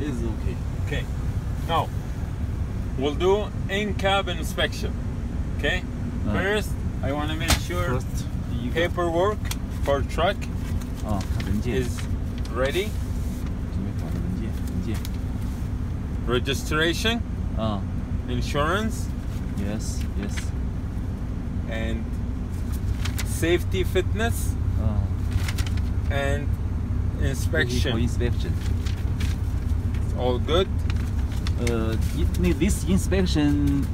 Is okay. Okay. Now, we'll do in-cab inspection. Okay. First, I want to make sure First, 第一个 paperwork for truck 看文件 is ready. 准备好的文件 Registration, insurance, Yes. and safety fitness, and Vehicle inspection. inspection. It's all good. This inspection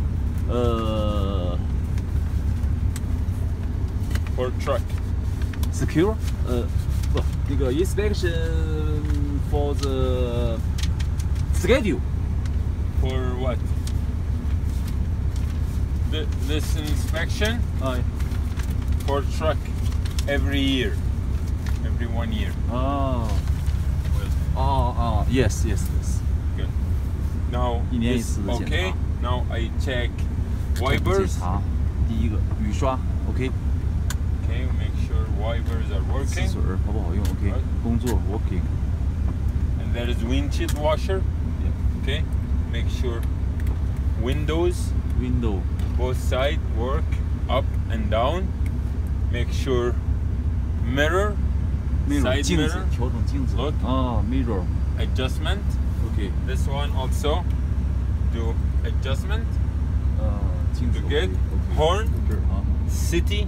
For truck. secure 不，那个 inspection for the schedule. For what? This inspection for truck every year, every 1 year. Yes. Good. Now 一年一 this 次的检 okay. 查。 Now I check 检 wipers. 查第一个雨刷 OK， Okay, make sure wipers are 吸 working. 水好不好用 OK， 工作 working。 And there is windshield washer. Okay, make sure windows Window both sides work up and down. Make sure mirror, side 镜子 mirror 调整镜子 Look. mirror adjustment. OK This one also do adjustment. 镜子 To OK get horn. 这儿City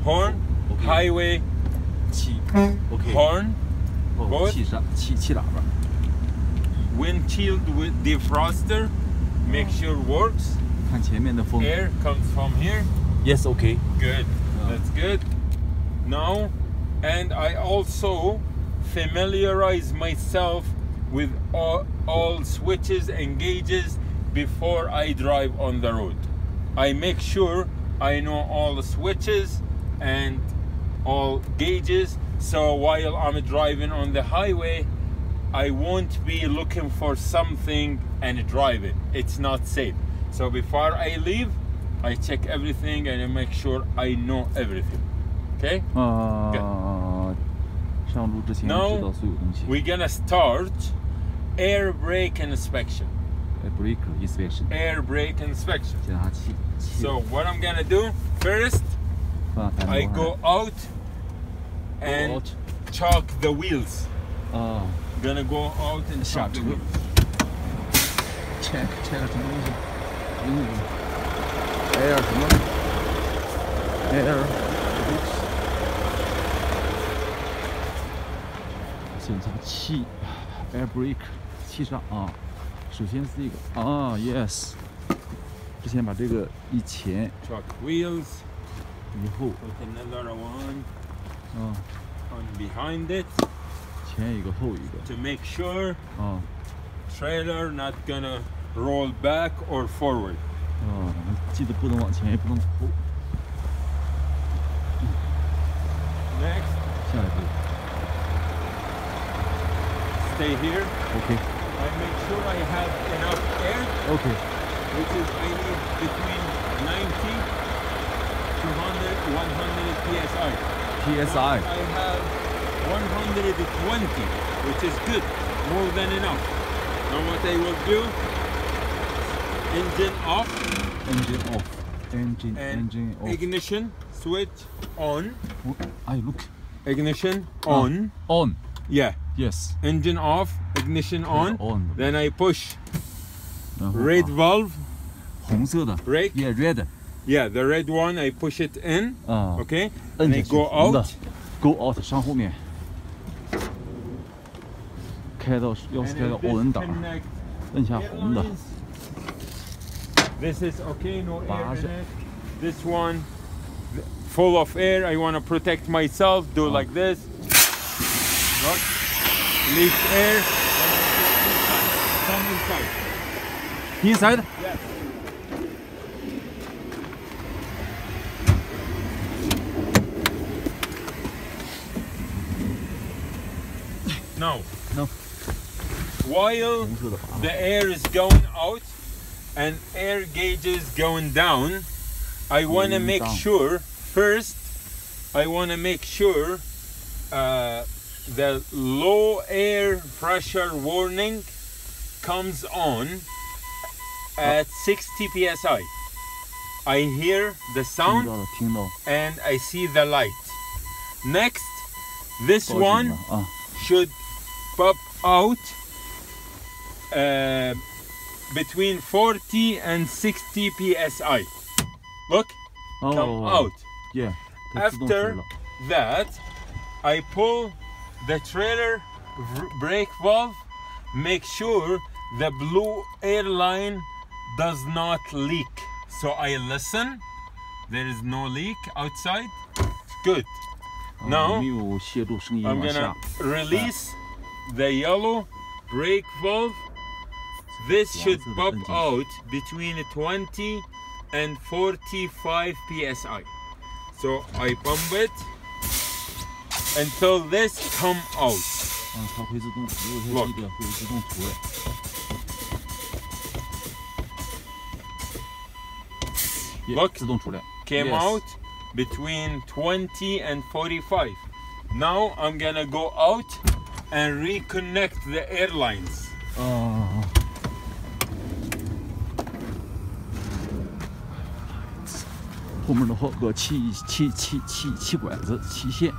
horn, OK highway 气 OK horn, 气刹气喇叭 windshield with defroster. Make sure works. 看前面的风 Air comes from here. Yes OK Good. That's good. Now, and I also familiarize myself with all switches and gauges before I drive on the road. I make sure I know all the switches and all gauges, so while I'm driving on the highway, I won't be looking for something and drive it. It's not safe. So before I leave, I check everything and I make sure I know everything. Okay? 上路之前知 Now 道所有东西 we're gonna start air brake inspection. brake inspection Air brake inspection. 检查气 So what I'm gonna do first, 放反 I 光 go out and out. chalk the wheels. 啊 Gonna go out and 下 chalk the 车 wheels. check 什么东西air 什么 air 检查气 air brake 气刹首先是一个yes 之前把这个一前 Chalk wheels. 一后 Put another one 啊 on behind it 前一个后一个 to make sure 啊 trailer not gonna roll back or forward. 记得不能往前也不能往后 Next, 下一步 stay here. OK I make sure I have enough air, OK which is I need between 90 to 100 psi. PSI I have 120, which is good, more than enough. Now what I will do, engine off engine off and engine off ignition switch on. look Ignition on. on Yeah, yes engine off, ignition on. on Then I push 然后 red valve, 红色的 brake. yeah red Yeah, the red one, I push it in. Okay, 摁 and I 下去 go 红的 out. go out 上后面开到钥匙 And 开到 then ON 档 disconnect 摁下红的 airlines. This is okay, no air 拔 in 下 it. This one, full of air. I want to protect myself. Do like this. Look, leak air. Come inside. inside Yes. Now, No. while 红色的拔 the air is going out and air gauge is going down, I want to Going make down. sure first, I want to make sure the low air pressure warning comes on at 60 psi. I hear the 听 sound 到了，听到。 and I see the light. Next, this 报警 one 了啊！ should pop out between 40 and 60 psi. Look, come 哦 out. ，yeah，它自动吹 After 了。 that, I pull the trailer brake valve, make sure the blue air line does not leak. So I listen, there is no leak outside. Good. 啊 Now 没有泄露声音 I'm 往 gonna 下。 release the yellow brake valve. This should pop out between 20 and 45 psi. So I pump it until this come out. 啊，它会自动，如果它低点会自动出来。Look 自动出来。 came Yes. out between 20 and 45. Now I'm gonna go out and reconnect the airlines. 啊。后面的后个气管子、气线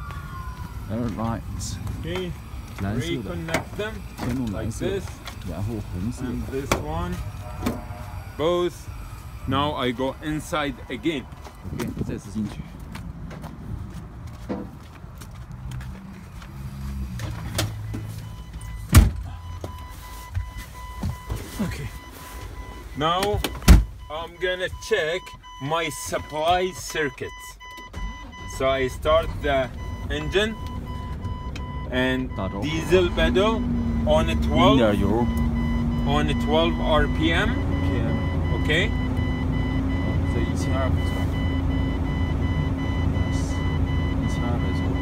，airlines， Okay, 蓝色的， reconnect them 先弄蓝 like 色， this 然后红色。 and this one. Both. Now I go inside again. OK，再次进去。 Okay. Now I'm gonna check my supply circuits. So I start the engine and 打着。 diesel pedal on a 淋 12 点油 on a 12 RPM. ，PM， Okay. 在1200左右。1200左右。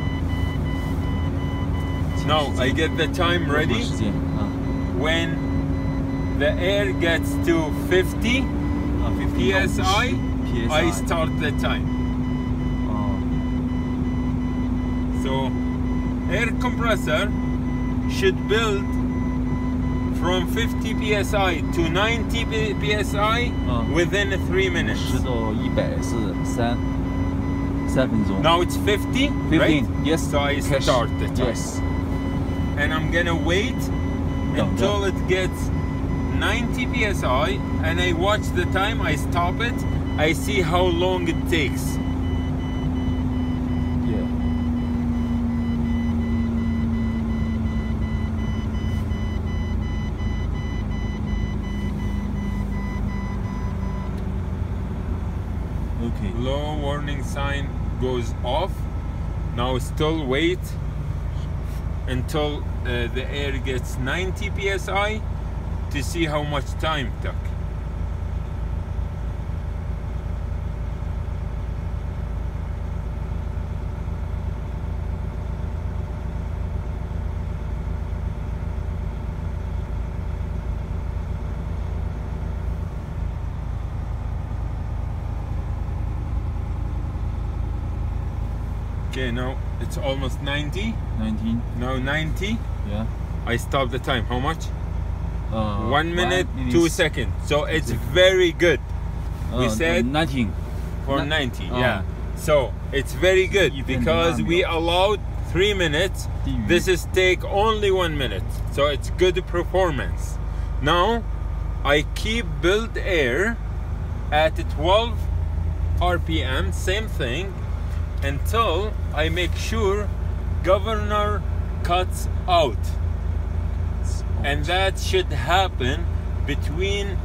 Now I get the time 多长 ready. 时间啊？ When the air gets to 50 啊，50到 psi, 50 I start the time. 啊， So air compressor should build from 50 psi to 90 psi within 3 minutes. 10到100是3分钟。 Now it's 50, 15 right? yes. So I Cash. start the time. Yes. And I'm gonna wait until it gets 90 psi and I watch the time, I stop it, I see how long it takes. Yeah. Okay. Low warning sign goes off. Now still wait until the air gets 90 psi to see how much time took. Okay, now it's almost 90. 19. Now 90. Yeah. I stop the time. How much? 1 minute, 1 2 seconds. So it's very good. We said 19. for 90. Yeah. So it's very good because we allowed 3 minutes. This is take only 1 minute. So it's good performance. Now I keep build air at 12 RPM, same thing, until I make sure governor cuts out. And that should happen between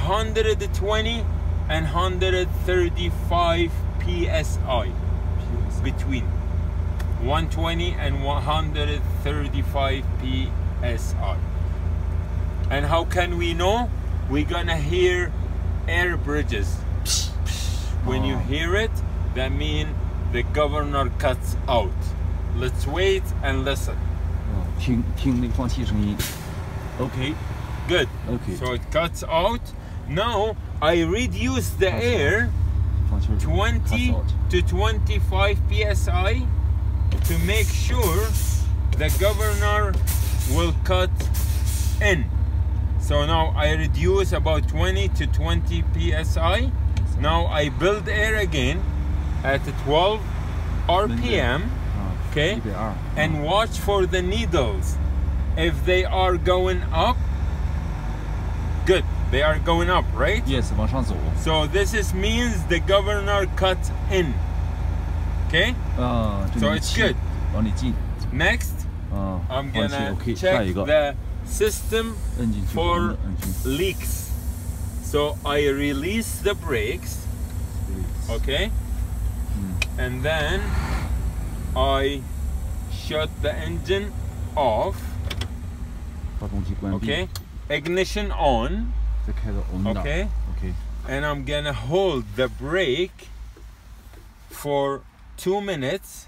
120 and 135 psi. Between 120 and 135 psi. And how can we know? We're gonna hear air bridges. When you hear it, that means the governor cuts out. Let's wait and listen. 听那个放气声音。Okay. Good. Okay. So it cuts out. Now I reduce the air 20 to 25 psi to make sure the governor will cut in. So now I reduce about 20 to 20 psi. Now I build air again at 12 RPM. Okay, and watch for the needles. If they are going up, good. They are going up, right? Yes, 往上走。 So this means the governor cut in. Okay? So it's good. 往里进。 Next, I'm gonna check the system for leaks. So I release the brakes. Okay? And then I shut the engine off. 发动机关闭。 Okay? Ignition on. 再开到 on 档。 Okay? Okay. And I'm gonna hold the brake for 2 minutes.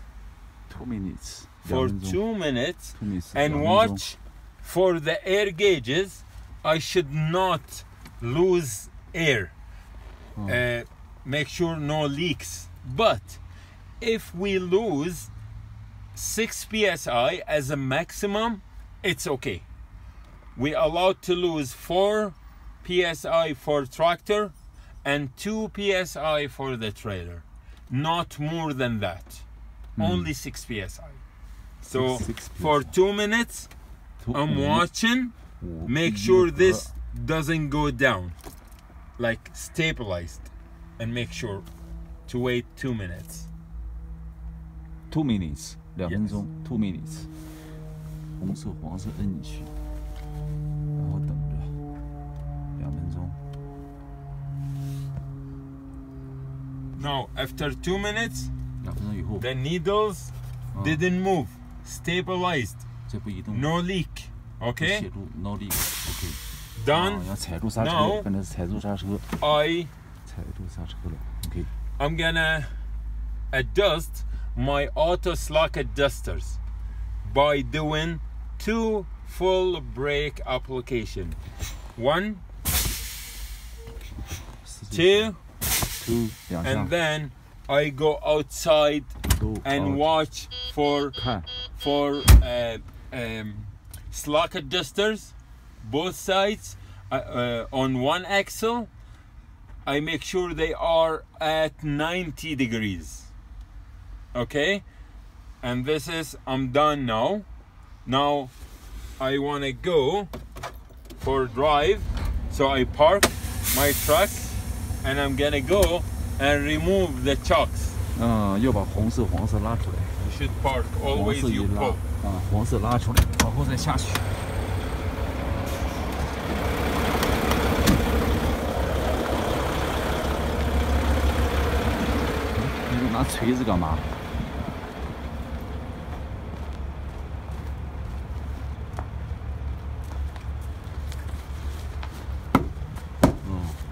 2 minutes. For 2 minutes. 2 minutes. And watch for the air gauges. I should not lose air. Make sure no leaks. But if we lose 6 psi as a maximum, it's okay. We allowed to lose 4 psi for tractor and 2 psi for the trailer. Not more than that. Only 6 psi. So 6 for 2 minutes, I'm watching. Make sure this doesn't go down. Like stabilized. And make sure to wait 2 minutes. 2 minutes. 2分钟。2 minutes. 红色、黄色摁进去，然后等着2分钟。 Now, after 2 minutes, 2分钟以后， the needles didn't move, stabilized, 这不移动， no leak. 不 Okay, 泄露 ，no leak。OK。 done. 要踩住刹车， Now 刚才是踩住刹车， I 踩住刹车了。OK。 I'm gonna adjust my auto slack adjusters by doing 2 full brake application. 1, 2, 2两下 and then I go outside ，go and out watch for 看 slack adjusters, both sides. On one axle, I make sure they are at 90 degrees. Okay, and this is, I'm done now. Now I want to go for a drive, so I park my truck and I'm gonna go and remove the chocks. 要把红色、黄色拉出来， You should park 黄 always 色一 you 拉 pull. 黄色拉出来，然后再下去。你拿锤子干嘛？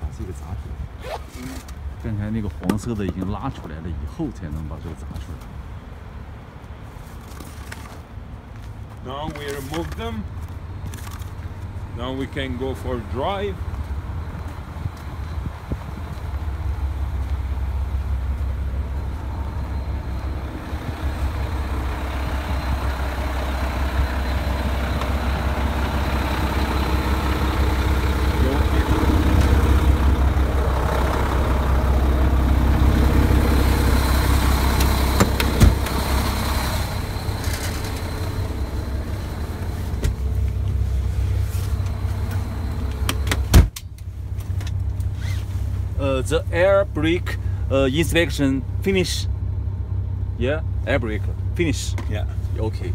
把这个砸出来。刚才那个黄色的已经拉出来了，以后才能把这个砸出来。 Now we remove them. Now we can go for drive. The air brake inspection finish. Yeah, air brake finish. Yeah. Okay.